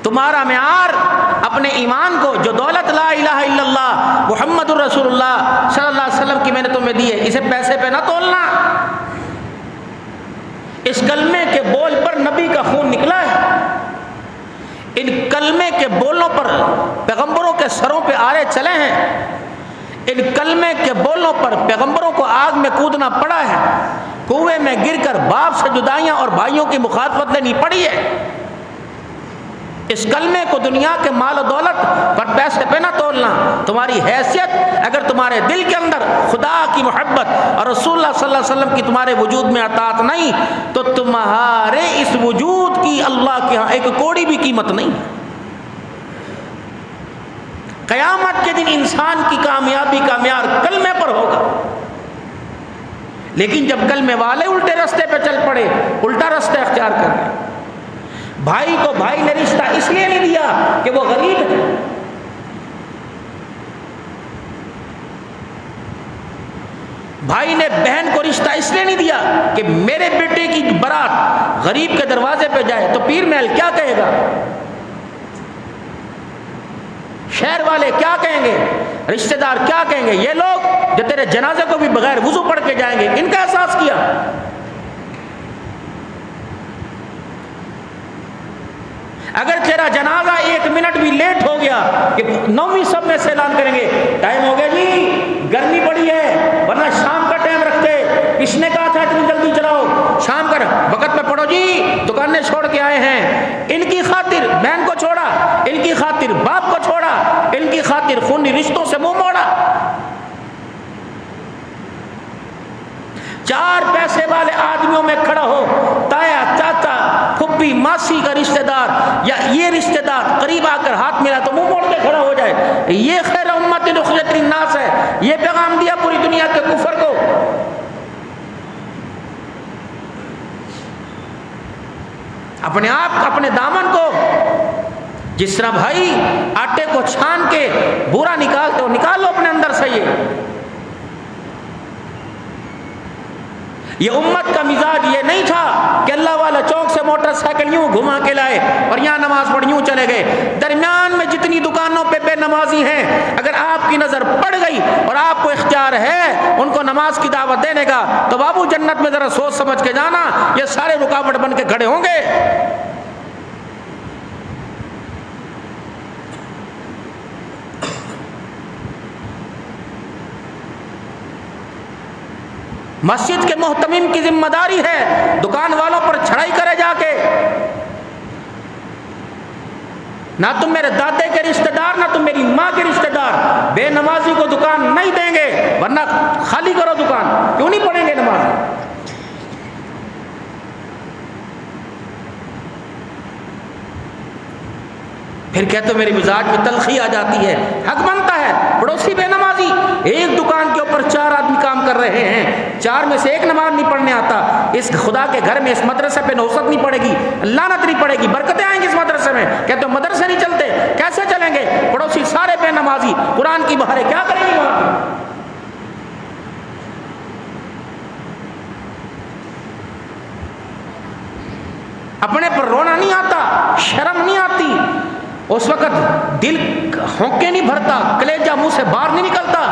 تمہارا معیار اپنے ایمان کو جو دولت لا الہ الا اللہ محمد الرسول اللہ صلی اللہ علیہ وسلم کی میں نے تمہیں دی ہے، اسے پیسے پہ نہ تولنا۔ اس کلمے کے بول پر نبی کا خون نکلا ہے، ان کلمے کے بولوں پر پیغمبروں کے سروں پہ آرے چلے ہیں، ان کلمے کے بولوں پر پیغمبروں کو آگ میں کودنا پڑا ہے، کنویں میں گر کر باپ سے جدائیاں اور بھائیوں کی مخاطبت لینی پڑی ہے۔ اس کلمے کو دنیا کے مال و دولت پر پیسے پہ نہ تولنا۔ تمہاری حیثیت اگر تمہارے دل کے اندر خدا کی محبت اور رسول اللہ صلی اللہ علیہ وسلم کی تمہارے وجود میں اطاعت نہیں تو تمہارے اس وجود کی اللہ کے ہاں ایک کوڑی بھی قیمت نہیں۔ قیامت کے دن انسان کی کامیابی کا معیار کلمے پر ہوگا، لیکن جب کلمے والے الٹے راستے پہ چل پڑے، الٹا راستہ اختیار کر لیں، بھائی کو بھائی نے رشتہ اس لیے نہیں دیا کہ وہ غریب ہے، بھائی نے بہن کو رشتہ اس لیے نہیں دیا کہ میرے بیٹے کی برات غریب کے دروازے پہ جائے تو پیر محل کیا کہے گا، شہر والے کیا کہیں گے، رشتہ دار کیا کہیں گے، یہ لوگ جو تیرے جنازے کو بھی بغیر وضو پڑھ کے جائیں گے، ان کا احساس کیا۔ اگر تیرا جنازہ 1 منٹ بھی لیٹ ہو گیا کہ 9ویں صف میں سے اعلان کریں گے ٹائم ہو گیا جی، گرمی پڑی ہے، ورنہ شام کا ٹائم رکھتے، کس نے کہا تھا اتنی جلدی چلاؤ، شام کا وقت میں پڑھو جی، دکانیں چھوڑ کے آئے ہیں، ان کی خاطر بہن کو چھوڑا، ان کی خاطر باپ کو چھوڑا، ان کی خاطر خونی رشتوں سے منہ موڑا۔ 4 پیسے والے آدمیوں میں کھڑا ہو، تایا، چاچا، پھپھی، ماسی کا رشتہ دار یا یہ رشتہ دار قریب آ کر ہاتھ ملا تو منہ موڑ کے کھڑا ہو جائے، یہ خیر امت اخرجت للناس ہے، یہ پیغام دیا پوری دنیا کے کفر کو۔ اپنے آپ اپنے دامن کو جس طرح بھائی آٹے کو چھان کے بورا نکالتے ہو، نکال لو اپنے اندر سے۔ یہ امت کا مزاج یہ نہیں تھا کہ اللہ والا چوک سے موٹر سائیکل یوں گھما کے لائے اور یہاں نماز پڑھ یوں چلے گئے۔ درمیان میں جتنی دکانوں پہ بے نمازی ہیں، اگر آپ کی نظر پڑ گئی اور آپ کو اختیار ہے ان کو نماز کی دعوت دینے کا تو بابو جنت میں ذرا سوچ سمجھ کے جانا، یہ سارے رکاوٹ بن کے کھڑے ہوں گے۔ مسجد کے محتمم کی ذمہ داری ہے دکان والوں پر چھڑائی کرے جا کے، نہ تم میرے دادے کے رشتہ دار نہ تم میری ماں کے رشتہ دار بے نمازی کو دکان نہیں دیں گے، ورنہ خالی کرو دکان، کیوں نہیں پڑھیں گے نماز۔ پھر کہتے میری مزاج میں تلخی آ جاتی ہے، حق بنتا ہے، پڑوسی بے نمازی، ایک دکان کے اوپر 4 آدمی کام کر رہے ہیں، 4 میں سے ایک نماز نہیں پڑھنے آتا، اس خدا کے گھر میں اس مدرسے پہ نحوست نہیں پڑے گی، لعنت نہیں پڑے گی، برکتیں آئیں گی اس مدرسے میں۔ کہتے ہو مدرسے نہیں چلتے، کیسے چلیں گے؟ پڑوسی سارے بے نمازی، قرآن کی بہاریں کیا کریں گے وہاں؟ اپنے پر رونا نہیں آتا، شرم نہیں آتی، اس وقت دل ہونکے نہیں بھرتا، کلیجہ منہ سے باہر نہیں نکلتا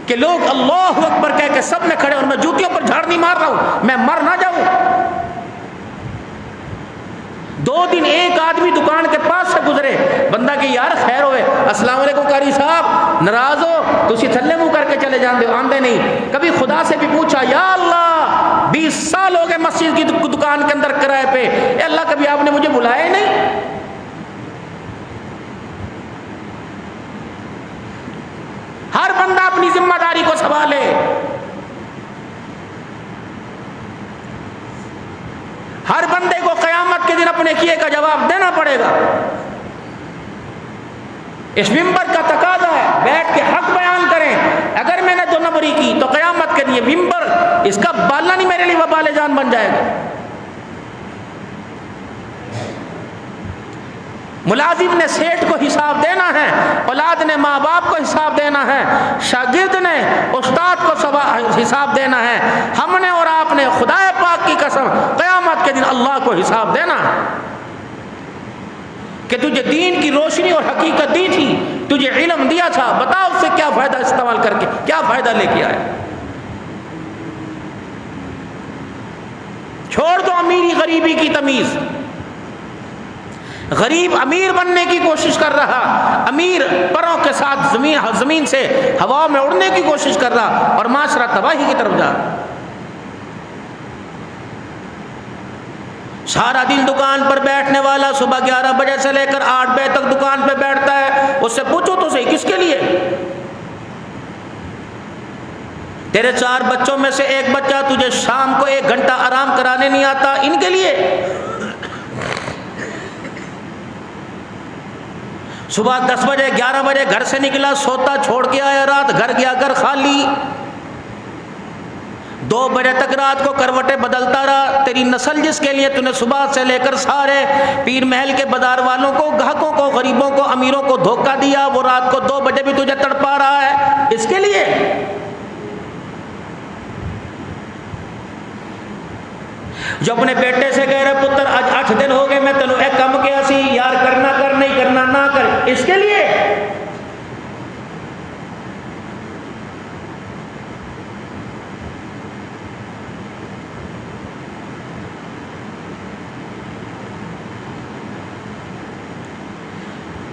کہ لوگ اللہ اکبر کہہ کے سب نے کھڑے اور میں جوتیوں پر جھاڑ نہیں مار رہا ہوں، میں مر نہ جاؤں۔ 2 دن ایک آدمی دکان کے پاس سے گزرے، بندہ کہ یار خیر ہوئے، السلام علیکم قاری صاحب، ناراض ہو تسی تھلے منہ کر کے چلے جاندے ہو، آندے نہیں۔ کبھی خدا سے بھی پوچھا یا اللہ 20 سال ہو گئے مسجد کی دکان کے اندر کرائے پہ، اے اللہ کبھی آپ نے مجھے بلایا ہی نہیں؟ ہر بندہ اپنی ذمہ داری کو سنبھالے۔ ہر بندے کو قیامت کے دن اپنے کیے کا جواب دینا پڑے گا۔ اس ممبر کا تقاضا ہے بیٹھ کے حق بیان کریں، اگر میں نے 2 نمبری کی تو قیامت کے لیے ممبر اس کا بالنا نہیں میرے لیے وبال جان بن جائے گا۔ ملازم نے سیٹھ کو حساب دینا ہے، اولاد نے ماں باپ کو حساب دینا ہے، شاگرد نے استاد کو حساب دینا ہے، ہم نے اور آپ نے خدا پاک کی قسم قیامت کے دن اللہ کو حساب دینا ہے۔ کہ تجھے دین کی روشنی اور حقیقت دی تھی، تجھے علم دیا تھا، بتا اس سے کیا فائدہ استعمال کر کے کیا فائدہ لے کے آئے؟ چھوڑ دو امیری غریبی کی تمیز. غریب امیر بننے کی کوشش کر رہا، امیر پروں کے ساتھ زمین سے ہوا میں اڑنے کی کوشش کر رہا، اور معاشرہ تباہی کی طرف جا رہا. سارا دن دکان پر بیٹھنے والا صبح 11 بجے سے لے کر 8 بجے تک دکان پہ بیٹھتا ہے، اس سے پوچھو تو صحیح کس کے لیے؟ تیرے 4 بچوں میں سے ایک بچہ تجھے شام کو 1 گھنٹہ آرام کرانے نہیں آتا، ان کے لیے؟ صبح 10 بجے 11 بجے گھر سے نکلا، سوتا چھوڑ کے آیا، رات گھر گیا، گھر خالی. 2 بجے تک رات کو کروٹیں بدلتا رہا. تیری نسل جس کے لیے تو نے صبح سے لے کر سارے پیر محل کے بازار والوں کو، گاہکوں کو، غریبوں کو، امیروں کو دھوکہ دیا، وہ رات کو 2 بجے بھی تجھے تڑپا رہا ہے، اس کے لیے؟ جو اپنے بیٹے سے کہہ رہے پتر آج 8 دن ہو گئے میں تینوں ایک کم کیا سی یار، کرنا کر، نہیں کرنا نہ کر، اس کے لیے؟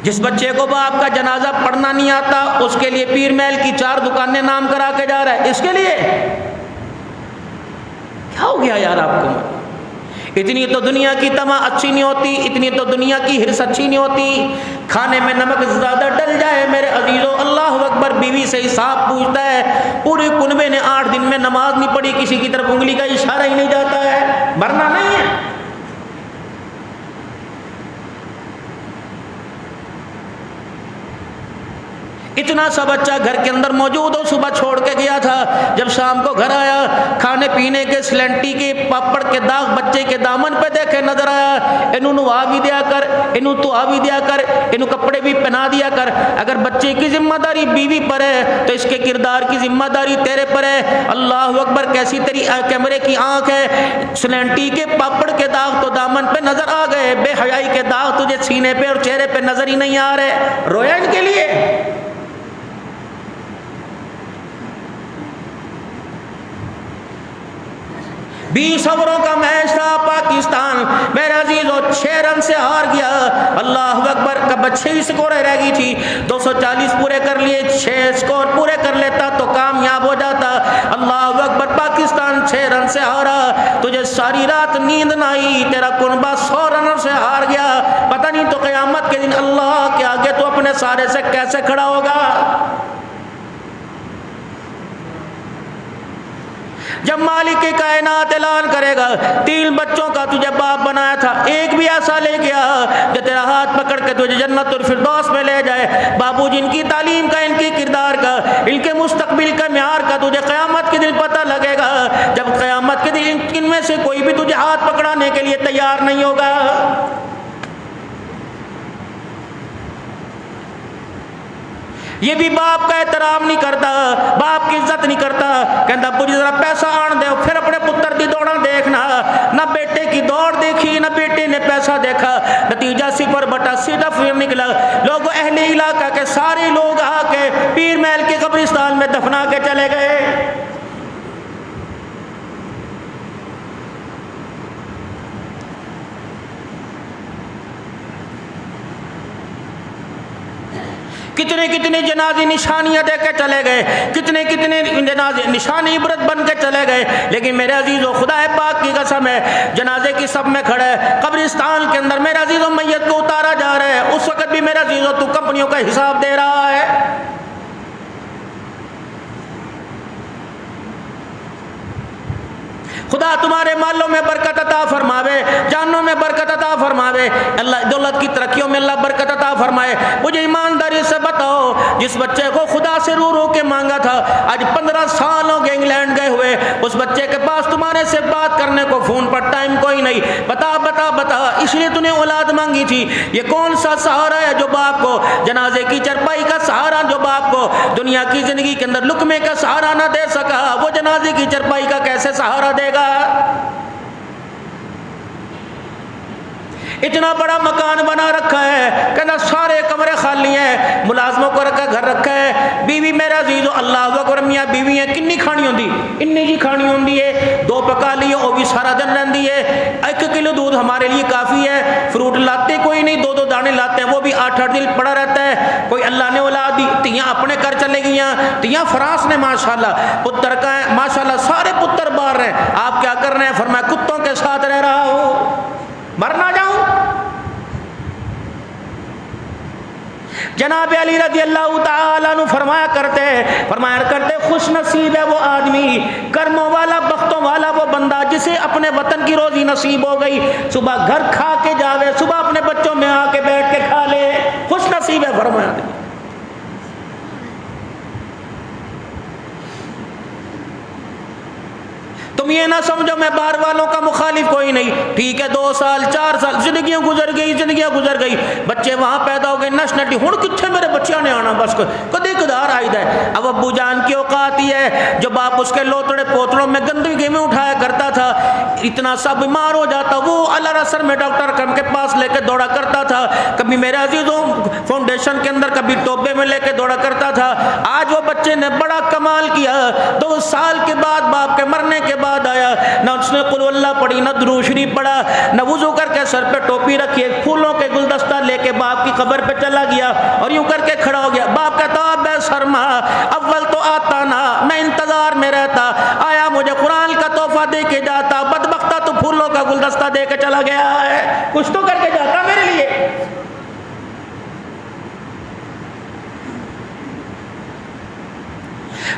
جس بچے کو باپ کا جنازہ پڑھنا نہیں آتا، اس کے لیے پیر محل کی 4 دکانیں نام کرا کے جا رہا ہے، اس کے لیے؟ کیا ہو گیا یار آپ کو؟ اتنی تو دنیا کی طمع اچھی نہیں ہوتی، اتنی تو دنیا کی ہرس اچھی نہیں ہوتی. کھانے میں نمک زیادہ ڈل جائے میرے عزیزو، اللہ اکبر، بیوی سے حساب پوچھتا ہے. پورے کنبے نے 8 دن میں نماز نہیں پڑھی، کسی کی طرف انگلی کا اشارہ ہی نہیں جاتا ہے، مرنا نہیں ہے. اتنا سا بچہ گھر کے اندر موجود ہو، صبح چھوڑ کے گیا تھا، جب شام کو گھر آیا کھانے پینے کے سلنٹی کے پاپڑ کے داغ بچے کے دامن پہ دیکھے نظر آیا. انہوں نوا بھی دیا کر، انہوں تو بھی دیا کر، انہوں کپڑے بھی پہنا دیا کر. اگر بچے کی ذمہ داری بیوی پر ہے تو اس کے کردار کی ذمہ داری تیرے پر ہے. اللہ اکبر، کیسی تیری کیمرے کی آنکھ ہے، سلنٹی کے پاپڑ کے داغ تو دامن پہ نظر آ گئے، بے حیائی کے داغ تجھے سینے پہ اور چہرے پہ نظر ہی نہیں آ رہے. رویا ان کے لیے؟ 20 اووروں کا میچ تھا، پاکستان میرے عزیزو 6 رن سے ہار گیا. اللہ اکبر، کب 6 سکوریں رہ گئی تھی، 240 پورے کر لیے، 6 سکور پورے کر لیتا تو کامیاب ہو جاتا. اللہ اکبر، پاکستان 6 رن سے ہارا. تجھے ساری رات نیند نہ آئی، تیرا کنبہ 100 رنوں سے ہار گیا. پتہ نہیں تو قیامت کے دن اللہ کے آگے تو اپنے سارے سے کیسے کھڑا ہوگا. جب مالک کائنات اعلان کرے گا 3 بچوں کا تجھے باپ بنایا تھا، ایک بھی ایسا لے گیا جو تیرا ہاتھ پکڑ کے تجھے جنت الفردوس میں لے جائے. بابو جن کی تعلیم کا، ان کی کردار کا، ان کے مستقبل کا معیار کا تجھے قیامت کے دن پتہ لگے گا. جب قیامت کے دن ان میں سے کوئی بھی تجھے ہاتھ پکڑانے کے لیے تیار نہیں ہوگا. یہ بھی باپ کا احترام نہیں کرتا، باپ کی عزت نہیں کرتا. کہتا ابو جی ذرا پیسہ آن دے، پھر اپنے پتر دی دوڑاں دیکھنا. نہ بیٹے کی دوڑ دیکھی، نہ بیٹے نے پیسہ دیکھا، نتیجہ 0/0 نکلا. لوگ اہل علاقہ کے سارے لوگ آ کے پیر محل کے قبرستان میں دفنا کے چلے گئے. کتنے جنازے نشانیاں دے کے چلے گئے، کتنے جنازے نشانی عبرت بن کے چلے گئے. لیکن میرے عزیزو، خدا پاک کی قسم ہے، جنازے کی سب میں کھڑا ہے قبرستان کے اندر میرے عزیزو، میت کو اتارا جا رہا ہے. اس وقت بھی میرے عزیزو تو کمپنیوں کا حساب دے رہا ہے. خدا تمہارے مالوں میں برکت عطا فرماوے، جانوں میں برکت عطا فرماوے، اللہ دولت کی ترقیوں میں اللہ برکت عطا فرمائے. مجھے ایمانداری سے بتاؤ، جس بچے کو خدا سے رو رو کے مانگا تھا، آج 15 سال ہو گئے انگلینڈ گئے ہوئے، اس بچے کے پاس تمہارے سے بات کرنے کو فون پر ٹائم کوئی نہیں. بتا بتا بتا، اس لیے تو نے اولاد مانگی تھی. یہ کون سا سہارا ہے جو باپ کو جنازے کی چرپائی کا سہارا، جو باپ کو دنیا کی زندگی کے اندر لقمے کا سہارا نہ دے سکا، وہ جنازے کی چرپائی کا کیسے سہارا دے گا؟ اتنا بڑا مکان بنا رکھا ہے، گھر رکھا ہے، بیوی میرا عزیزو اللہ اکبر، میاں بیوی ہیں کنی کھانی ہوندی، انی جی کھانی ہوندی ہے، 2 پکا لیے وہ بھی سارا دن رہندی ہے، 1 کلو دودھ ہمارے لیے کافی ہے، فروٹ لاتے کوئی نہیں، 2 دانے لاتے ہیں وہ بھی 8 دن پڑا رہتا ہے، کوئی اللہ نے اولاد دی، تیاں اپنے گھر چلے گئیاں، تیاں فرانس نے ماشاءاللہ، پتر کا ہے ماشاءاللہ، سارے پتر باہر ہیں، آپ کیا کر رہے ہیں؟ فرمایا کتوں کے ساتھ رہ رہا ہوں، مر نہ جاؤں۔ جناب علی رضی اللہ تعالیٰ عنہ فرمایا کرتے خوش نصیب ہے وہ آدمی، کرموں والا بختوں والا وہ بندہ جسے اپنے وطن کی روزی نصیب ہو گئی، صبح گھر کھا کے جاوے، صبح اپنے بچوں میں آ کے بیٹھ کے کھا لے، خوش نصیب ہے فرمایا۔ تم یہ نہ سمجھو میں باہر والوں کا مخالف کوئی نہیں، ٹھیک ہے 2 سال 4 سال زندگیاں گزر گئی، بچے وہاں پیدا ہو گئے، نش نٹی، ہوں کتنے میرے بچیاں نے آنا، بس کدی کدار آئی ہے۔ اب ابو جان کی اوقات ہی ہے جو باپ اس کے لوتڑے پوتڑوں میں گندگی میں اٹھایا کرتا تھا، اتنا سا بیمار ہو جاتا، وہ اللہ رسر میں ڈاکٹر کے پاس لے کے دوڑا کرتا تھا، کبھی میرے عزیزوں فاؤنڈیشن کے اندر، کبھی ٹوبے میں لے کے دوڑا کرتا تھا۔ آج وہ بچے نے بڑا کمال کیا، 2 سال کے بعد باپ کے مرنے کے بعد آیا، نہ اس نے قل اللہ پڑھی، نہ درود شریف پڑھا، نہ وضو کر کے سر پہ ٹوپی رکھی، پھولوں کے گلدستہ لے کے باپ کی قبر پہ چلا گیا اور یوں کر کے کھڑا ہو گیا۔ باپ کہتا بے سرما اول تو آتا نا، میں انتظار میں رہتا، آیا مجھے قرآن کا تحفہ دے کے جاتا، بدبختہ تو پھولوں کا گلدستہ دے کے چلا گیا ہے، کچھ تو کر کے جاتا میرے لیے۔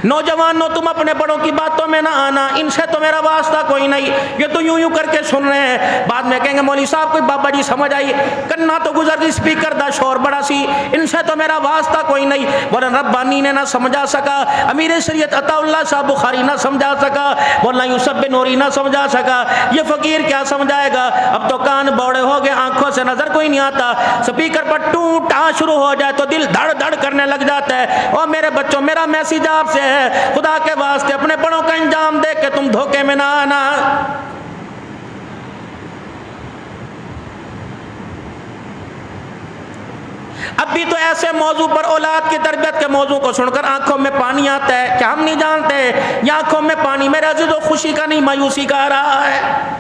نوجوانوں تم اپنے بڑوں کی باتوں میں نہ آنا، ان سے تو میرا واسطہ کوئی نہیں، یہ تو یوں کر کے سن رہے ہیں، بعد میں کہیں گے مولوی صاحب کوئی بابا جی سمجھ آئی، کرنا تو گزر گئی، اسپیکر دا شور بڑا سی، ان سے تو میرا واسطہ کوئی نہیں، مولانا ربانی نے نہ سمجھا سکا، امیر شریعت عطا اللہ صاحب بخاری نہ سمجھا سکا، مولانا یوسف بن نوری نہ سمجھا سکا، یہ فقیر کیا سمجھائے گا؟ اب تو کان بوڑے ہو گئے، آنکھوں سے نظر کوئی نہیں آتا، اسپیکر پر ٹوٹا شروع ہو جائے تو دل دھڑ دھڑ کرنے لگ جاتا ہے۔ اور میرے بچوں میرا میسیج آپ سے ہے، خدا کے واسطے اپنے بڑوں کا انجام دے کے تم دھوکے میں نہ آنا۔ اب بھی تو ایسے موضوع پر اولاد کی تربیت کے موضوع کو سن کر آنکھوں میں پانی آتا ہے، کیا ہم نہیں جانتے یہ آنکھوں میں پانی میرے عزیزو خوشی کا نہیں مایوسی کا آ رہا ہے۔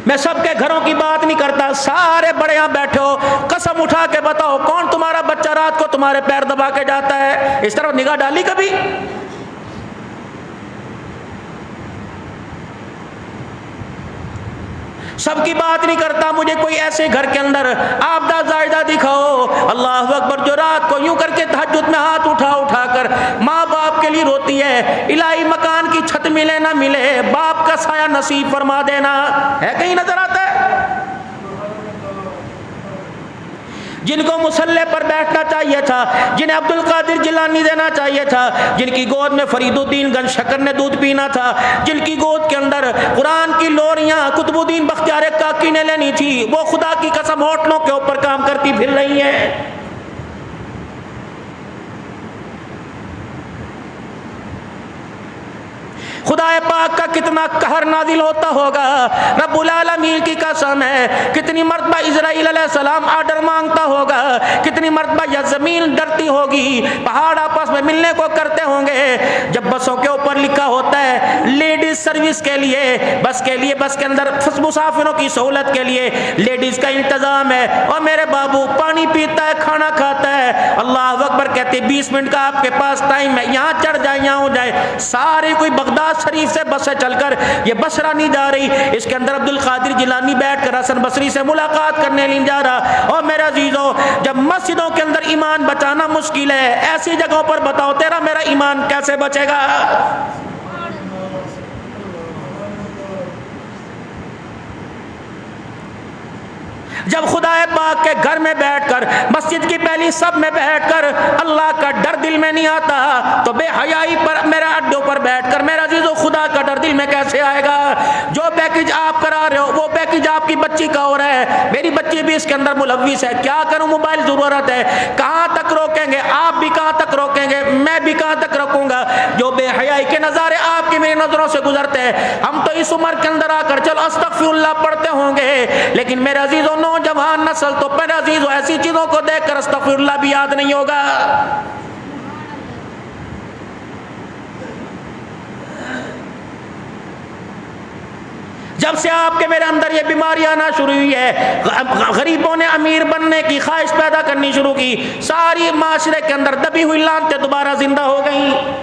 میں سب کے گھروں کی بات نہیں کرتا، سارے بڑے یہاں بیٹھے ہو، قسم اٹھا کے بتاؤ کون تمہارا بچہ رات کو تمہارے پیر دبا کے جاتا ہے؟ اس طرف نگاہ ڈالی کبھی؟ سب کی بات نہیں کرتا، مجھے کوئی ایسے گھر کے اندر آبدہ زائدہ دکھاؤ، اللہ اکبر، جو رات کو یوں کر کے تہجد میں ہاتھ اٹھا کر ماں باپ کے لیے روتی ہے، الہی مکان کی چھت ملے نہ ملے باپ کا سایہ نصیب فرما دینا، ہے کہیں نظر آتا ہے؟ جن کو مصلے پر بیٹھنا چاہیے تھا، جنہیں عبد القادر جیلانی دینا چاہیے تھا، جن کی گود میں فرید الدین گنج شکر نے دودھ پینا تھا، جن کی گود کے اندر قرآن کی لوریاں قطب الدین بختیار کاکی نے لینی تھی، وہ خدا کی قسم ہوٹلوں کے اوپر کام کرتی پھر رہی ہیں۔ خدا پاک کا کتنا قہر نازل ہوتا ہوگا، رب العالمین کی قسم ہے، کتنی مرتبہ اسرائیل علیہ السلام آرڈر مانگتا ہوگا، کتنی مرتبہ یہ زمین ڈرتی ہوگی، پہاڑ آپس میں ملنے کو کرتے ہوں گے، جب بسوں کے اوپر لکھا ہوتا ہے لیڈیز سروس کے لیے، بس کے اندر مسافروں کی سہولت کے لیے لیڈیز کا انتظام ہے، اور میرے بابو پانی پیتا ہے، کھانا کھاتا ہے، اللہ اکبر کہتے 20 منٹ کا آپ کے پاس ٹائم ہے، یہاں چڑھ جائے یہاں ہو جائے، سارے کوئی بغداد شریف سے بسیں چل کر یہ بصرہ نہیں جا رہی، اس کے اندر عبد القادر جیلانی بیٹھ کر حسن بصری سے ملاقات کرنے نہیں جا رہا۔ اور میرے عزیزوں، جب مسجدوں کے اندر ایمان بچانا مشکل ہے، ایسی جگہوں پر بتاؤ تیرا میرا ایمان کیسے بچے گا؟ جب خدا پاک کے گھر میں بیٹھ کر، مسجد کی پہلی صف میں بیٹھ کر اللہ کا ڈر دل میں نہیں آتا، تو بے حیائی پر میرے اڈوں پر بیٹھ کر میرا عزیزو خدا کا ڈر دل میں کیسے آئے گا؟ جو پیکج آپ کرا رہے ہو وہ پیکج آپ کی بچی کا ہو رہا ہے، میری بچی بھی اس کے اندر ملوث ہے، کیا کروں؟ موبائل ضرورت ہے، کہاں تک روکیں گے؟ آپ بھی کہاں تک روکیں گے؟ میں بھی کہاں تک روکوں گا؟ جو بے حیائی کے نظارے آپ کی میری نظروں سے گزرتے ہیں، ہم تو اس عمر کے اندر آ کر چلو استغفر اللہ پڑھتے ہوں گے، لیکن میرے عزیزوں نوجوان نسل تو میرے عزیزوں ایسی چیزوں کو دیکھ کر استغفر اللہ بھی یاد نہیں ہوگا۔ جب سے آپ کے میرے اندر یہ بیماری آنا شروع ہوئی ہے، غریبوں نے امیر بننے کی خواہش پیدا کرنی شروع کی، ساری معاشرے کے اندر دبی ہوئی لانتیں دوبارہ زندہ ہو گئیں۔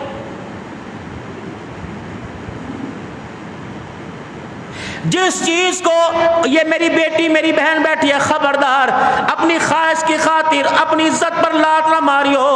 جس چیز کو یہ میری بیٹی میری بہن بیٹھی ہے، خبردار اپنی خواہش کی خاطر اپنی عزت پر لات نہ ماریو۔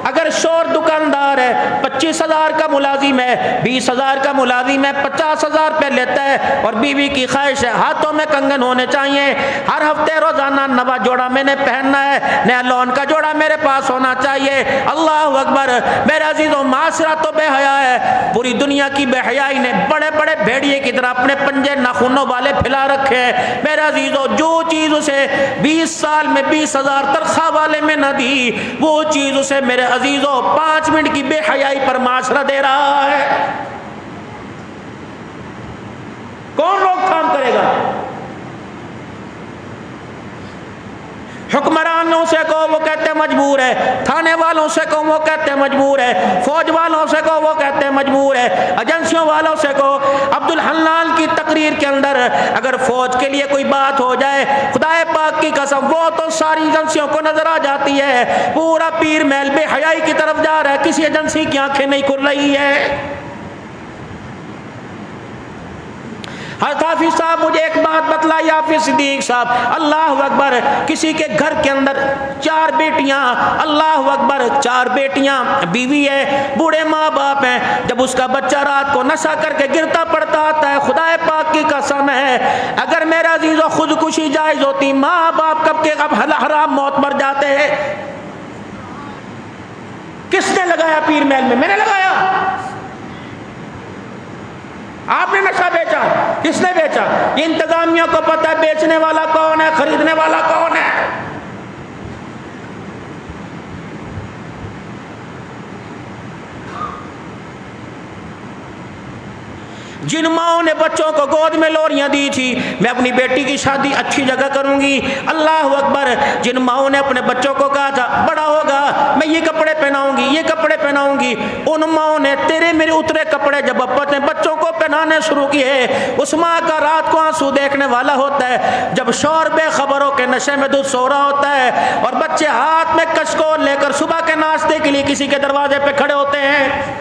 اگر شور دکاندار ہے، 25,000 کا ملازم ہے، 20,000 کا ملازم ہے، 50,000 پہ لیتا ہے، اور بیوی کی خواہش ہے ہاتھوں میں کنگن ہونے چاہیے، ہر ہفتے روزانہ نوا جوڑا میں نے پہننا ہے، نیا لون کا جوڑا میرے پاس ہونا چاہیے۔ اللہ اکبر میرے عزیزوں، معاشرہ تو بے حیا ہے، پوری دنیا کی بے حیائی نے بڑے بڑے بھیڑیے کی طرح اپنے پنجے ناخنوں والے پھیلا رکھے ہیں۔ میرے عزیزوں، جو چیز اسے 20 سال میں 20,000 تنخواہ والے میں نہ دی، وہ چیز اسے میرے عزیزوں 5 منٹ کی بے حیائی پر معاشرہ دے رہا ہے۔ کون روک تھام کرے گا؟ حکمرانوں سے کہو وہ کہتے مجبور ہے، تھانے والوں سے کہو وہ کہتے مجبور ہے، فوج والوں سے کہو وہ کہتے مجبور ہے، ایجنسیوں والوں سے کہو۔ عبد الحنان کی تقریر کے اندر اگر فوج کے لیے کوئی بات ہو جائے، خدا پاک کی قسم وہ تو ساری ایجنسیوں کو نظر آ جاتی ہے، پورا پیر محل بے حیائی کی طرف جا رہا ہے، کسی ایجنسی کی آنکھیں نہیں کھل رہی ہے۔ حضرت حافظ صاحب مجھے ایک بات بتلائی، حافظ صدیق صاحب، اللہ اکبر، کسی کے گھر کے اندر 4 بیٹیاں، اللہ اکبر، 4 بیٹیاں، بیوی ہے، بوڑھے ماں باپ ہیں، جب اس کا بچہ رات کو نشہ کر کے گرتا پڑتا آتا ہے، خدا پاک کی قسم ہے اگر میرا عزیزو خودکشی جائز ہوتی، ماں باپ کب کے اب حرام موت مر جاتے ہیں۔ کس نے لگایا پیر محل میں؟ میں نے لگایا۔ آپ نے نشہ بیچا، کس نے بیچا؟ یہ انتظامیہ کو پتہ ہے بیچنے والا کون ہے، خریدنے والا کون ہے۔ جن ماؤں نے بچوں کو گود میں لوریاں دی تھی، میں اپنی بیٹی کی شادی اچھی جگہ کروں گی، اللہ اکبر، جن ماؤں نے اپنے بچوں کو کہا تھا بڑا ہوگا میں یہ کپڑے پہناؤں گی، یہ کپڑے پہناؤں گی، ان ماؤں نے تیرے میرے اترے کپڑے جب اپنے بچوں کو پہنانے شروع کیے، اس ماں کا رات کو آنسو دیکھنے والا ہوتا ہے جب شوہر بے خبروں کے نشے میں دودھ سو رہا ہوتا ہے اور بچے ہاتھ میں کچکول لے کر صبح کے ناشتے کے لیے کسی کے دروازے پہ کھڑے ہوتے ہیں۔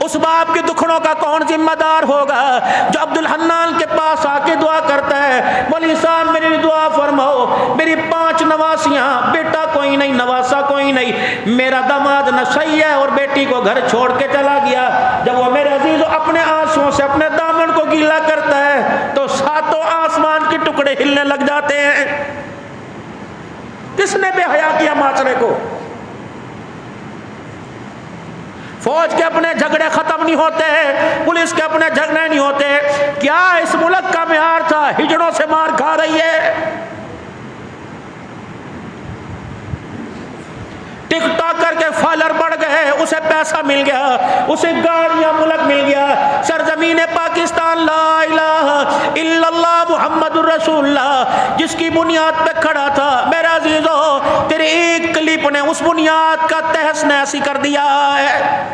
اس باپ کے دکھڑوں کا کون ذمہ دار ہوگا جو عبد الحنان کے پاس آ کے دعا کرتا ہے، مولوی صاحب میری دعا فرماؤ، میری 5 نواسیاں، بیٹا کوئی نہیں، نواسا کوئی نہیں، میرا داماد نشئی ہے اور بیٹی کو گھر چھوڑ کے چلا گیا۔ جب وہ میرے عزیزو اپنے آنسوؤں سے اپنے دامن کو گیلا کرتا ہے تو 7 آسمان کے ٹکڑے ہلنے لگ جاتے ہیں۔ کس نے بے حیا کیا معاشرے کو؟ فوج کے اپنے جھگڑے ختم نہیں ہوتے، پولیس کے اپنے جھگڑے نہیں ہوتے۔ کیا اس ملک کا معیار تھا ہجڑوں سے مار کھا رہی ہے؟ ٹک ٹاک کر کے فالر بڑھ گئے، اسے پیسہ مل گیا، اسے گاڑیاں ملک مل گیا، سرزمین پاکستان لا الہ الا اللہ محمد الرسول اللہ جس کی بنیاد پہ کھڑا تھا، میرا عزیزو تیرے ایک کلپ نے اس بنیاد کا تہس نہس کر دیا ہے۔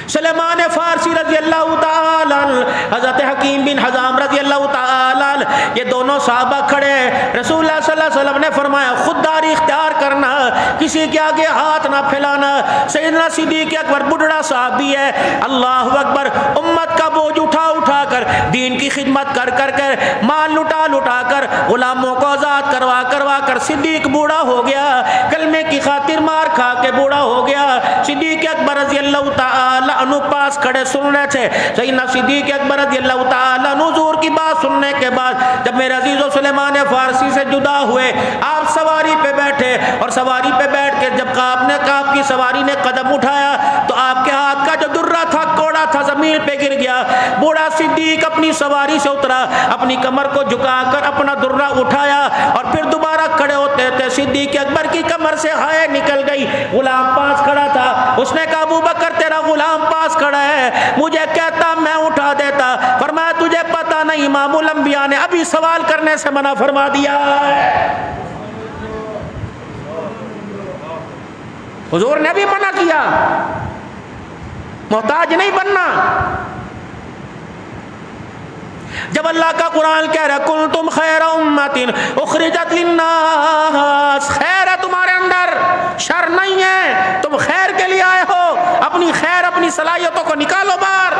سلیمان فارسی رضی اللہ تعالی عنہ، حضرت حکیم بن حزام رضی اللہ تعالی عنہ، یہ دونوں صحابہ کھڑے، رسول اللہ صلی اللہ علیہ وسلم نے فرمایا خودداری اختیار کرنا، کسی کے آگے ہاتھ نہ پھیلانا۔ سیدنا صدیق اکبر بڑھڑا صحابی ہے، اللہ اکبر، امت کا بوجھ اٹھا اٹھا کر، دین کی خدمت کر کر کر، مال لٹا لٹا کر، غلاموں کو آزاد کروا کروا کر صدیق بوڑھا ہو گیا، کلمے کی خاطر مار کھا کے بوڑھا ہو گیا۔ صدیق اکبر رضی اللہ تعالی عنہ پاس کھڑے سن رہے تھے، سیدنا صدیق اکبر رضی اللہ تعالی عنہ حضور کی بات سننے کے بعد جب میرے عزیز و سلیمان فارسی سے جدا ہوئے، آپ سواری پہ بیٹھے اور سواری پہ بیٹھ کے جب آپ کی سواری نے قدم اٹھایا تو آپ کے ہاتھ کا جو درہ تھا کوڑا تھا زمین پہ گر گیا۔ بوڑھا صدیق اپنی سواری سے اترا، اپنی کمر کو جھکا کر اپنا درہ اٹھایا اور پھر دوبارہ کھڑے ہوتے تھے، صدیق اکبر کی کمر سے ہائے نکل گئی, غلام پاس کھڑا تھا, اس نے کہا ابو بکر تیرا غلام پاس کھڑا ہے, مجھے کہتا میں اٹھا دیتا. فرمایا تجھے پتہ نہیں امام الانبیاء نے ابھی سوال کرنے سے منع فرما دیا ہے. حضور نے بھی منع کیا, محتاج نہیں بننا. جب اللہ کا قرآن کہہ رہا کنتم خیر امۃ اخرجت للناس, خیر ہے تمہارے اندر, شر نہیں ہے, تم خیر کے لیے آئے ہو, اپنی خیر اپنی صلاحیتوں کو نکالو باہر.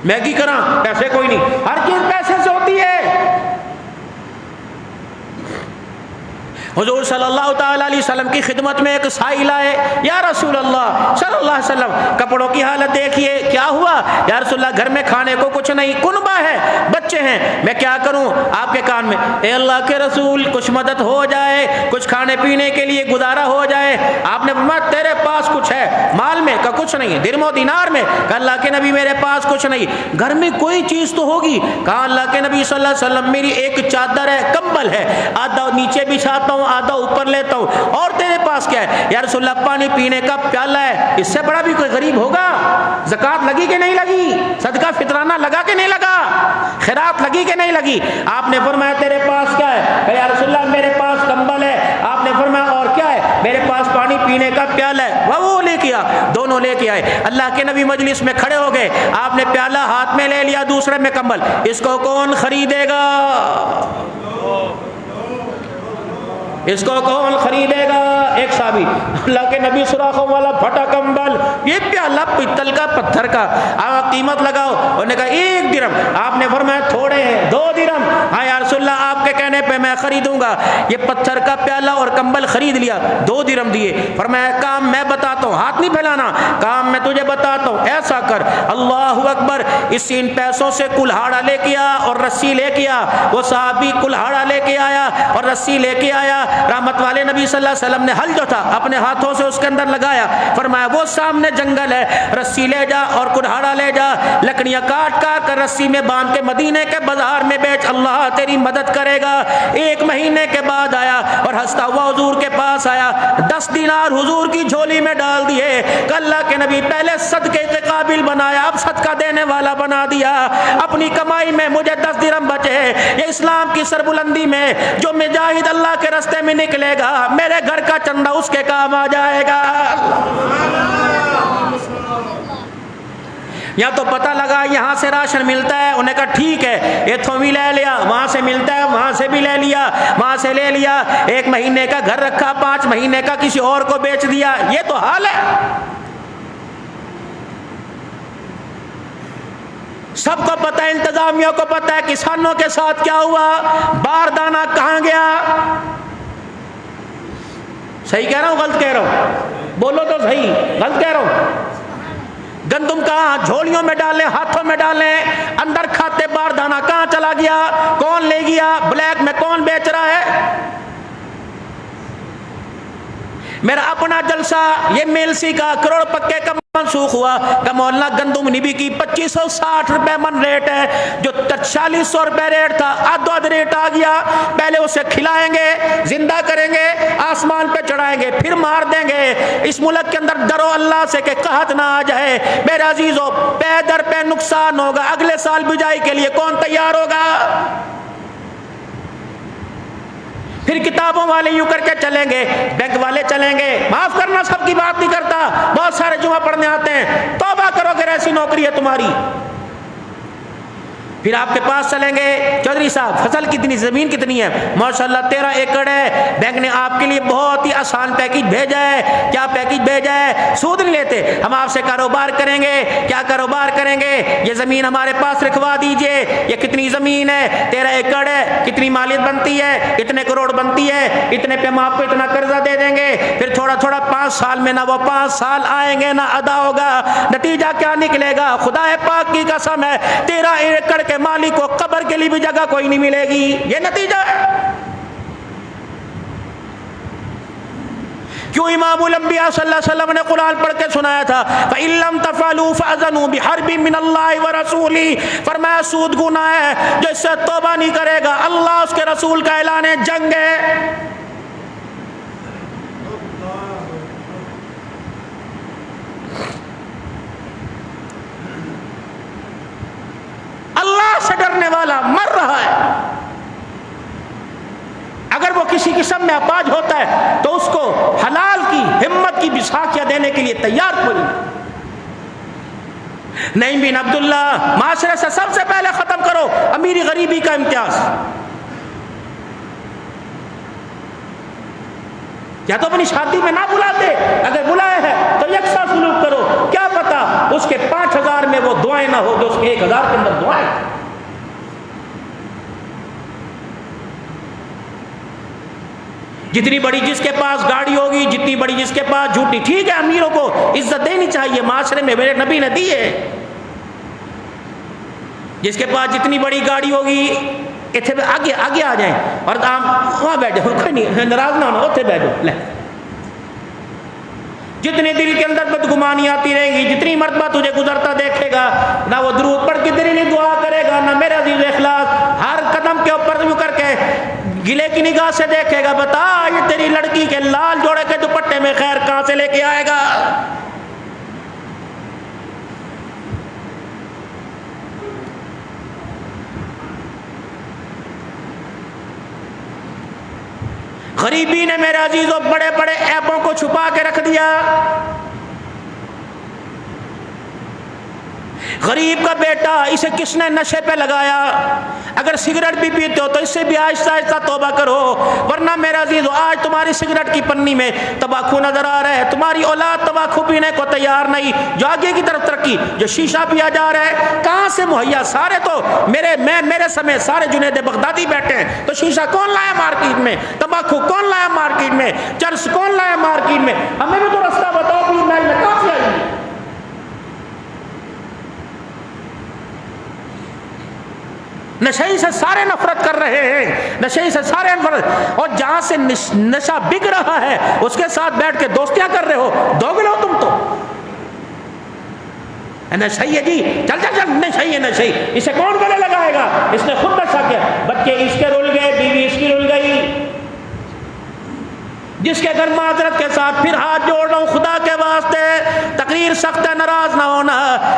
میگی کراں, پیسے کوئی نہیں, ہر چیز پیسے سے ہوتی ہے. حضور صلی اللہ تعالی علیہ وسلم کی خدمت میں ایک سائل آئے, یا رسول اللہ صلی اللہ علیہ وسلم کپڑوں کی حالت دیکھیے, کیا ہوا؟ یا رسول اللہ گھر میں کھانے کو کچھ نہیں, کنبہ ہے, بچے ہیں, میں کیا کروں؟ آپ کے کان میں اے اللہ کے رسول کچھ مدد ہو جائے, کچھ کھانے پینے کے لیے گزارا ہو جائے. آپ نے فرمایا تیرے پاس کچھ ہے مال میں؟ کا کچھ نہیں. درم و دینار میں؟ کہ اللہ کے نبی میرے پاس کچھ نہیں. گھر میں کوئی چیز تو ہوگی؟ کہا اللہ کے نبی صلی اللہ علیہ وسلم میری ایک چادر ہے, کمبل ہے, آدھا نیچے بچھاتا ہوں آدھا اوپر لیتا ہوں. اور تیرے پاس کیا ہے؟ یا رسول اللہ پانی پینے کا پیالہ ہے, اس سے بڑا بھی کوئی غریب ہوگا؟ زکات لگی کہ نہیں لگی؟ صدقہ فطرانہ لگا کہ نہیں لگا؟ خیرات لگی کہ نہیں لگی؟ آپ نے فرمایا تیرے پاس کیا ہے؟ یا رسول اللہ میرے پاس کمبل ہے. آپ نے فرمایا اور کیا ہے؟ میرے پاس پانی پینے کا پیالہ ہے. وہ لے کے آ, دونوں لے کے آئے. اللہ کے نبی مجلس میں کھڑے ہو گئے, آپ نے پیالہ ہاتھ میں لے لیا, دوسرے میں کمبل. اس کو کون خریدے گا؟ اس کو کون خریدے گا؟ ایک صحابی, اللہ کے نبی سوراخوں والا پھٹا کمبل, یہ پیالہ پتل کا پتھر کا, آپ قیمت لگاؤ. انہوں نے کہا 1 درہم. آپ نے فرمایا تھوڑے ہیں 2 درہم. ہاں یا رسول اللہ آپ کے کہنے پہ میں خریدوں گا. یہ پتھر کا پیالہ اور کمبل خرید لیا, 2 درہم دیے. فرمایا کام میں بتاتا ہوں, ہاتھ نہیں پھیلانا, کام میں تجھے بتاتا ہوں, ایسا کر. اللہ اکبر. اس ان پیسوں سے کلہاڑا لے کے آیا اور رسی لے کے آیا. وہ صحابی کلہاڑا لے کے آیا اور رسی لے کے آیا. رحمت والے نبی صلی اللہ علیہ وسلم نے حل جو تھا اپنے ہاتھوں سے اس کے اندر لگایا. فرمایا وہ سامنے جنگل ہے, رسی لے جا اور کلہاڑا لے جا, لکڑیاں کاٹ کاٹ کر رسی میں باندھ کے مدینے کے بازار میں بیچ, اللہ تیری مدد کرے گا. 1 مہینے کے بعد آیا اور ہنستا ہوا حضور کے پاس آیا. 10 دینار حضور کی جھولی میں ڈال دیے. اللہ کے نبی پہلے صدقے کے قابل بنایا, اب صدقہ دینے والا بنا دیا. اپنی کمائی میں مجھے 10 درہم بچے, یہ اسلام کی سربلندی میں جو مجاہد اللہ کے راستے میں نکلے گا, میرے گھر کا چندہ اس کے کام آ جائے گا. یا تو پتہ لگا یہاں سے راشن ملتا ہے, انہیں کہا ٹھیک ہے اتھوں بھی لے لیا, وہاں سے ملتا ہے وہاں سے بھی لے لیا, وہاں سے لے لیا. 1 مہینے کا گھر رکھا, 5 مہینے کا کسی اور کو بیچ دیا. یہ تو حال ہے. سب کو پتہ ہے, انتظامیہ کو پتہ ہے کسانوں کے ساتھ کیا ہوا, باردانہ کہاں گیا. صحیح کہہ رہا ہوں غلط کہہ رہا ہوں؟ بولو تو صحیح, غلط کہہ رہا ہوں؟ گندم کہاں جھولیوں میں ڈالیں, ہاتھوں میں ڈالیں, اندر کھاتے باردانہ کہاں چلا گیا, کون لے گیا, بلیک میں کون بیچ رہا ہے. میرا اپنا جلسہ یہ میلسی کا کروڑ پکے کا منسوخ ہوا کہ مولانا گندم نبی کی 2560 روپے من ریٹ ہے, جو 4600 روپے ریٹ تھا آدھ ریٹ آ گیا. پہلے اسے کھلائیں گے, زندہ کریں گے, آسمان پہ چڑھائیں گے, پھر مار دیں گے. اس ملک کے اندر ڈرو اللہ سے کہ قحط نہ آ جائے. میرے عزیزو پے در پہ نقصان ہوگا, اگلے سال بجائی کے لیے کون تیار ہوگا؟ پھر کتابوں والے یوں کر کے چلیں گے, بینک والے چلیں گے. معاف کرنا سب کی بات نہیں کرتا, بہت سارے جمعہ پڑھنے آتے ہیں, توبہ کرو کہ ایسی نوکری ہے تمہاری. پھر آپ کے پاس چلیں گے, چودھری صاحب فصل کتنی, زمین کتنی ہے؟ ماشاءاللہ 13 ایکڑ ہے, بینک نے آپ کے لیے بہت ہی آسان پیکیج بھیجا ہے. کیا پیکیج بھیجا ہے؟ سود نہیں لیتے, ہم آپ سے کاروبار کریں گے. کیا کاروبار کریں گے؟ یہ زمین ہمارے پاس رکھوا دیجئے. یہ کتنی زمین ہے؟ 13 ایکڑ ہے. کتنی مالیت بنتی ہے؟ اتنے کروڑ بنتی ہے. اتنے پہ ہم آپ کو اتنا قرضہ دے دیں گے. پھر تھوڑا تھوڑا 5 سال میں نہ وہ 5 سال آئیں گے نہ ادا ہوگا. نتیجہ کیا نکلے گا؟ خدا پاک کی قسم ہے 13 ایکڑ کے مالک کو قبر کے لیے بھی جگہ کوئی نہیں ملے گی. یہ نتیجہ ہے. کیوں امام الانبیاء صلی اللہ علیہ وسلم نے قرآن پڑھ کے سنایا تھا فَإِن لَمْ تَفْعَلُوا فَأَذَنُوا بِحَرْبٍ مِّنَ اللَّهِ وَرَسُولِهِ. فرمایا سود گناہ ہے, جو اس سے توبہ نہیں کرے گا, اللہ اس کے رسول کا اعلان جنگ ہے. والا مر رہا ہے، اگر وہ کسی قسم میں اپاہج ہوتا ہے تو اس کو حلال کی ہمت کی بساکیاں دینے کے لیے تیار کوئی نہیں۔ بن عبداللہ، معاشرے سے سب سے پہلے ختم کرو امیری غریبی کا امتیاز، یا تو اپنی شادی میں نہ بلاتے، اگر بلائے ہیں تو یکساں سلوک کرو، کیا پتا اس کے 5000 میں وہ دعائیں نہ ہو جو اس کے 1000 کے اندر دعائیں۔ جتنی بڑی جس کے پاس گاڑی ہوگی، جتنی بڑی جس کے پاس جھوٹی، ٹھیک ہے امیروں کو عزت دینی چاہیے، معاشرے میں میرے نبی نے دی ہے، جس کے پاس جتنی بڑی گاڑی ہوگی آگے آگے آ جائیں اور آپ وہاں بیٹھے، کوئی نہیں، ناراض نہ ہونا، اتنے بیٹھو لے۔ جتنے دل کے اندر بدگمانی آتی رہے گی، جتنی مرتبہ تجھے گزرتا دیکھے گا، نہ وہ درود پڑھ کے تیری لیے دعا کرے گا، نہ میرا عزیز اخلاص، ہر قدم کے اوپر یوں کر کے گلے کی نگاہ سے دیکھے گا، بتا یہ تیری لڑکی کے لال جوڑے کے دوپٹے میں خیر کہاں سے لے کے آئے گا؟ غریبی نے میرے عزیزوں بڑے بڑے عیبوں کو چھپا کے رکھ دیا۔ غریب کا بیٹا، اسے کس نے نشے پہ لگایا؟ اگر سگریٹ بھی پیتے ہو تو اس سے بھی آہستہ آہستہ توبہ کرو، ورنہ میرا عزیزو آج تمہاری سگریٹ کی پنی میں تمباکو نظر آ رہا ہے، تمہاری اولاد تمباکو پینے کو تیار نہیں، جو آگے کی طرف ترقی، جو شیشہ پیا جا رہا ہے کہاں سے مہیا؟ سارے تو میرے سمیت سارے جنید بغدادی بیٹھے ہیں، تو شیشہ کون لایا مارکیٹ میں؟ تمباکو کون لایا مارکیٹ میں؟ چرس کون لایا مارکیٹ میں؟ ہمیں بھی تو رستہ بتاؤ بھی میں کہاں سے آئی؟ نشے سے سارے نفرت کر رہے ہیں، نشے سے سارے نفرت، اور جہاں سے نشہ بک رہا ہے اس کے ساتھ بیٹھ کے دوستیاں کر رہے ہو، دوگلے ہو تم تو۔ نشے جی چل چل چل، نشے نشے، اسے کون گلے لگائے گا؟ اس نے خود نشہ کیا، بچے اس کے رول گئے، بیوی اس کی رول گئی۔ جس کے گھر معذرت کے ساتھ پھر ہاتھ جوڑ رہا ہوں خدا کے واسطے، تقریر سخت ہے ناراض نہ ہونا،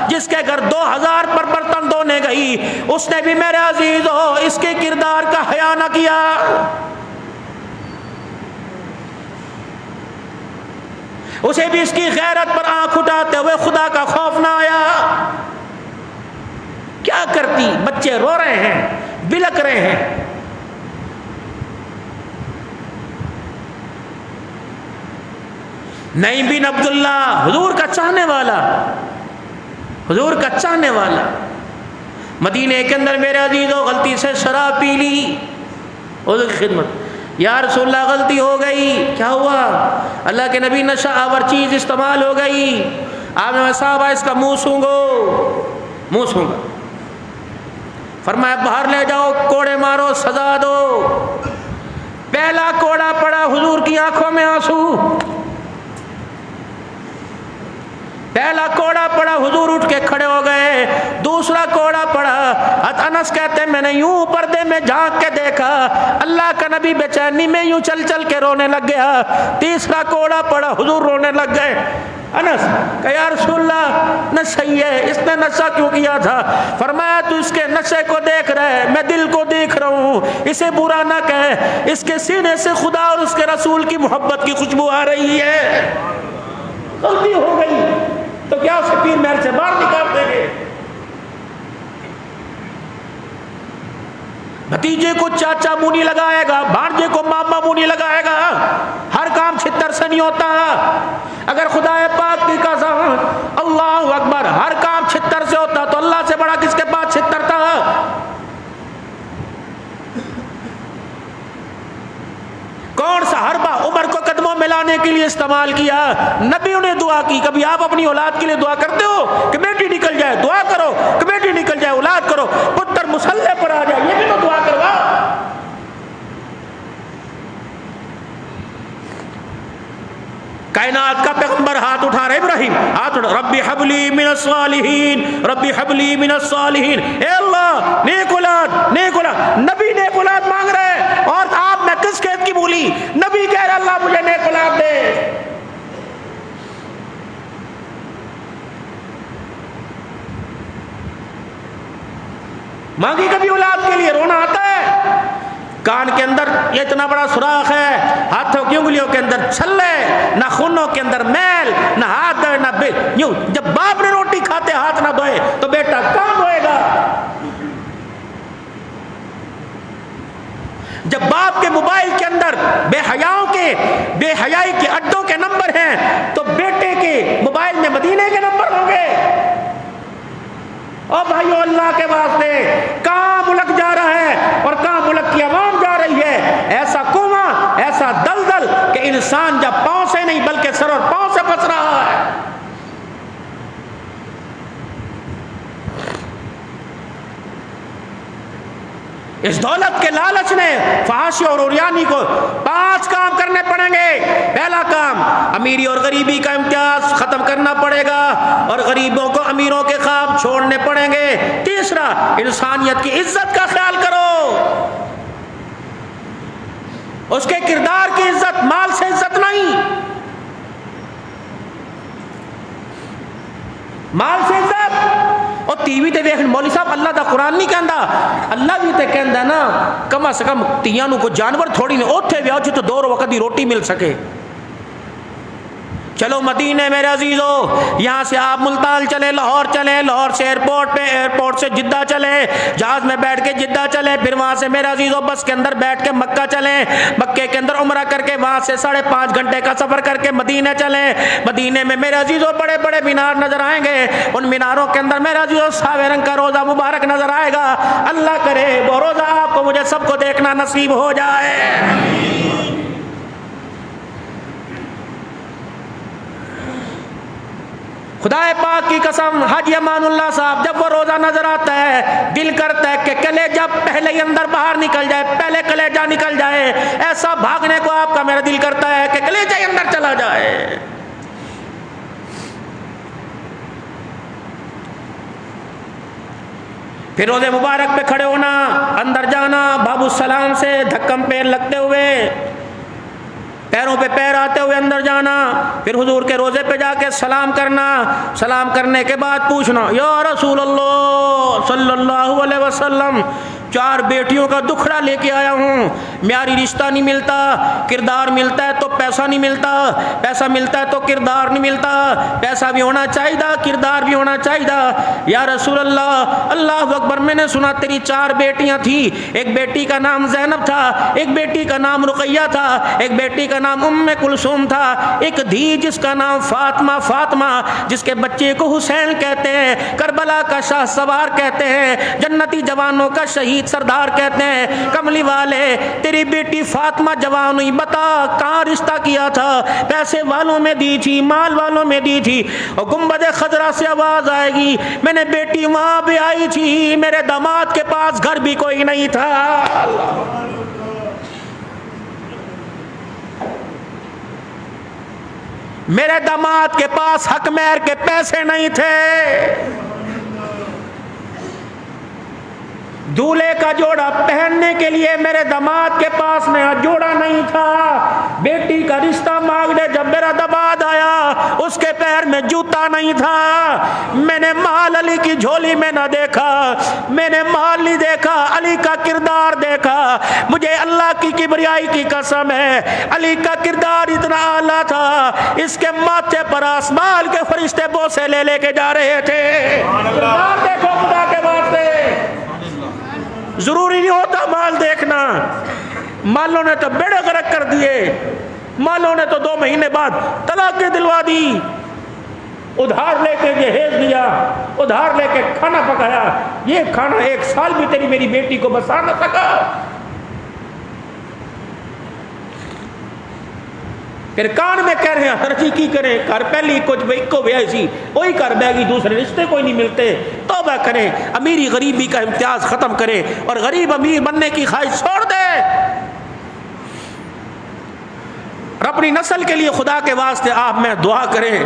جس کے گھر 2000 پر برتن دھونے گئی اس نے بھی میرے عزیز ہو اس کے کردار کا حیا نہ کیا۔ اسے بھی اس کی غیرت پر آنکھ اٹھاتے ہوئے خدا کا خوف نہ آیا۔ کیا کرتی؟ بچے رو رہے ہیں، بلک رہے ہیں۔ نعیم بن عبداللہ، حضور کا چاہنے والا، حضور کا چاہنے والا، مدینے کے اندر میرے عزیزوں غلطی سے شراب پی لی، حضور کی خدمت، یا رسول اللہ غلطی ہو گئی، کیا ہوا؟ اللہ کے نبی نشہ آور چیز استعمال ہو گئی، آپ نے صحابہ اس کا منہ سونگو، منہ سونگا، فرمایا باہر لے جاؤ، کوڑے مارو، سزا دو۔ پہلا کوڑا پڑا، حضور کی آنکھوں میں آنسو، پہلا کوڑا پڑا، حضور اٹھ کے کھڑے ہو گئے، دوسرا کوڑا پڑا، انس کہتے ہیں میں نے یوں پردے میں جھانک کے دیکھا، اللہ کا نبی بے چینی میں یوں چل چل کے رونے لگ گیا، تیسرا کوڑا پڑا، حضور رونے لگ گئے۔ انس کہ یا رسول اللہ نشہ ہے، اس نے نشہ کیوں کیا تھا؟ فرمایا تو اس کے نشے کو دیکھ رہے، میں دل کو دیکھ رہا ہوں، اسے برا نہ کہے، اس کے سینے سے خدا اور اس کے رسول کی محبت کی خوشبو آ رہی ہے۔ غلطی ہو گئی تو کیا اسے پیر محل سے باہر نکال دیں گے؟ بھتیجے کو چاچا منہ نہیں لگائے گا، بھانجے کو ماما منہ نہیں لگائے گا، ہر کام چھتر سے نہیں ہوتا۔ اگر خدا پاک کی قسم، اللہ اکبر، ہر کام چھتر سے ہوتا تو اللہ سے بڑا کس کے پاس چھتر تھا؟ کون سا حربہ عمر کو قدموں میں لانے کے لیے استعمال کیا؟ نبیوں نے دعا کی۔ کبھی آپ اپنی اولاد کے لیے دعا کرتے ہو کہ بیٹی نکل جائے؟ دعا کرو کہ بیٹی نکل جائے، اولاد کرو، پتر مسلح پر آ جائے، یہ بھی تو دعا کروا۔ کائنات کا پیغمبر ہاتھ اٹھا رہے، ابراہیم ہاتھ اٹھا، ربی حبلی من الصالحین، ربی حبلی من الصالحین، اے اللہ نیک اولاد، نیک اولاد، نبی نیک اولاد مانگ رہے، اور آپ میں کس کھیت کی بولی؟ نبی کہہ رہے اللہ مجھے نیک اولاد دے۔ مانگی کبھی اولاد لیے رونا آتا ہے؟ کان کے اندر یہ اتنا بڑا سوراخ ہے، ہاتھوں کی انگلیوں کے اندر چھلے، ناخنوں کے اندر میل، نہ ہاتھ دھوئے نہ یوں جب باپ نے روٹی کھاتے ہاتھ نہ دھوئے تو بیٹا کہاں دھوئے گا؟ جب باپ کے موبائل کے اندر بے حیائی کے اڈوں کے نمبر ہیں تو بیٹے کے موبائل میں مدینے کے نمبر ہوں گے؟ او بھائیو، اللہ کے واسطے کہاں ملک جا رہا ہے اور کہاں ملک کی عوام جا رہی ہے؟ ایسا کنواں، ایسا دلدل کہ انسان جب پاؤں سے نہیں بلکہ سر اور پاؤں سے پھنس رہا ہے۔ اس دولت کے لالچ نے فحاشی اور عریانی کو 5 کام کرنے پڑیں گے۔ پہلا کام، امیری اور غریبی کا امتیاز ختم کرنا پڑے گا اور غریبوں کو امیروں کے خواب چھوڑنے پڑیں گے۔ تیسرا، انسانیت کی عزت کا خیال کرو، اس کے کردار کی عزت، مال سے عزت نہیں، مال سے عزت۔ اور ٹی وی تے دیکھ مولوی صاحب اللہ دا قرآن نہیں کہندا، اللہ بھی تے کہندا نا کم از کم تیاں نو کو جانور تھوڑی نے اوتھے ویاؤ جتے 2 وقت دی روٹی مل سکے۔ چلو مدینے میرے عزیزو، یہاں سے آپ ملتان چلے، لاہور چلے، لاہور سے ایئرپورٹ سے جدہ چلے، جہاز میں بیٹھ کے جدہ چلے، پھر وہاں سے میرے عزیزو بس کے اندر بیٹھ کے مکہ چلیں، مکے کے اندر عمرہ کر کے وہاں سے 5.5 گھنٹے کا سفر کر کے مدینے چلیں۔ مدینے میں میرے عزیزو بڑے بڑے مینار نظر آئیں گے، ان میناروں کے اندر میرے عزیزو ساوے رنگ کا روزہ مبارک نظر آئے گا۔ اللہ کرے وہ روزہ آپ کو مجھے سب کو دیکھنا نصیب ہو جائے۔ خدا پاک کی قسم، حاجی امان اللہ صاحب جب وہ روزہ نظر آتا ہے دل کرتا ہے کہ کلیجہ پہلے ہی اندر باہر نکل جائے، پہلے کلیجہ نکل جائے۔ ایسا بھاگنے کو آپ کا میرا دل کرتا ہے کہ کلیجہ ہی اندر چلا جائے۔ پھر روزے مبارک پہ کھڑے ہونا، اندر جانا، باب السلام سے دھکم پیر لگتے ہوئے، پیروں پہ پیر آتے ہوئے اندر جانا، پھر حضور کے روزے پہ جا کے سلام کرنا، سلام کرنے کے بعد پوچھنا یا رسول اللہ صلی اللہ علیہ وسلم 4 بیٹیوں کا دکھڑا لے کے آیا ہوں، معیاری رشتہ نہیں ملتا، کردار ملتا ہے تو پیسہ نہیں ملتا، پیسہ ملتا ہے تو کردار نہیں ملتا، پیسہ بھی ہونا چاہیے کردار بھی ہونا چاہیے۔ یا رسول اللہ، اللہ اکبر، میں نے سنا تیری 4 بیٹیاں تھی، ایک بیٹی کا نام زینب تھا، ایک بیٹی کا نام رقیہ تھا، ایک بیٹی کا نام ام کلثوم تھا، ایک دھی جس کا نام فاطمہ جس کے بچے کو حسین کہتے ہیں، کربلا کا شاہ سوار کہتے ہیں، جنتی جوانوں کا شہید سردار کہتے ہیں۔ کملی والے، تیری بیٹی فاطمہ جوان ہوئی، بتا کہاں رشتہ کیا تھا؟ پیسے والوں میں دی تھی، مال والوں میں دی تھی؟ اور گنبد خضرا سے آواز آئے گی، میں نے بیٹی وہاں بھی آئی تھی، میرے داماد کے پاس گھر بھی کوئی نہیں تھا۔ میرے داماد کے پاس حق مہر کے پیسے نہیں تھے، دولہے کا جوڑا پہننے کے لیے میرے داماد کے پاس نیا جوڑا نہیں تھا۔ بیٹی کا رشتہ مانگنے جب میرا داماد آیا اس کے پیر میں جوتا نہیں تھا۔ میں نے مال علی کی جھولی میں نہ دیکھا، میں نے مال نہیں دیکھا، علی کا کردار دیکھا۔ مجھے اللہ کی کبریائی کی قسم ہے، علی کا کردار اتنا اعلیٰ تھا، اس کے ماتھے پر آسمان کے فرشتے بوسے لے لے کے جا رہے تھے۔ کردار دیکھو خدا کے واسطے، ضروری نہیں ہوتا مال دیکھنا۔ مالوں نے تو بیڑے غرق کر دیے، مالوں نے تو 2 مہینے بعد طلاق دلوا دی، ادھار لے کے جہیز دیا، ادھار لے کے کھانا پکایا، یہ کھانا 1 سال بھی تیری میری بیٹی کو بسا نہ سکا۔ پھر کان میں کہہ رہے ہیں ہر چیز کی کریں، گھر پہلی کچھ کو بھی ایسی وہی کر بے گی، دوسرے رشتے کوئی نہیں ملتے۔ توبہ کریں، امیری غریبی کا امتیاز ختم کریں اور غریب امیر بننے کی خواہش چھوڑ دیں، اور اپنی نسل کے لیے خدا کے واسطے آپ میں دعا کریں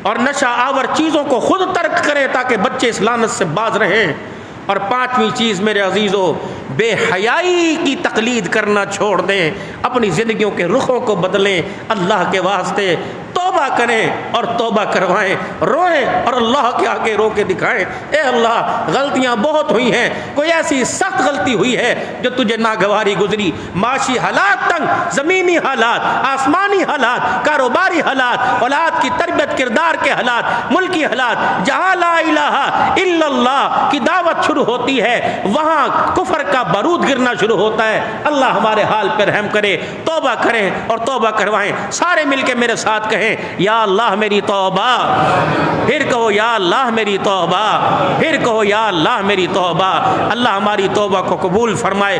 اور نشہ آور چیزوں کو خود ترک کریں تاکہ بچے اس لعنت سے باز رہیں۔ اور 5ویں چیز میرے عزیزو، بے حیائی کی تقلید کرنا چھوڑ دیں، اپنی زندگیوں کے رخوں کو بدلیں اللہ کے واسطے۔ توبہ توبہ کریں اور توبہ کروائیں، روئیں اور اللہ کے آگے رو کے دکھائیں، اے اللہ غلطیاں بہت ہوئی ہیں، کوئی ایسی سخت غلطی ہوئی ہے جو تجھے ناگواری گزری، معاشی حالات تنگ، زمینی حالات، آسمانی حالات، کاروباری حالات، اولاد کی تربیت کردار کے حالات، ملکی حالات، جہاں لا الہ الا اللہ کی دعوت شروع ہوتی ہے وہاں کفر کا بارود گرنا شروع ہوتا ہے۔ اللہ ہمارے حال پر رحم کرے، توبہ کریں اور توبہ کروائیں۔ سارے مل کے میرے ساتھ کہیں یا اللہ میری توبہ، پھر کہو یا اللہ میری توبہ، پھر کہو یا اللہ میری توبہ۔ اللہ ہماری توبہ کو قبول فرمائے۔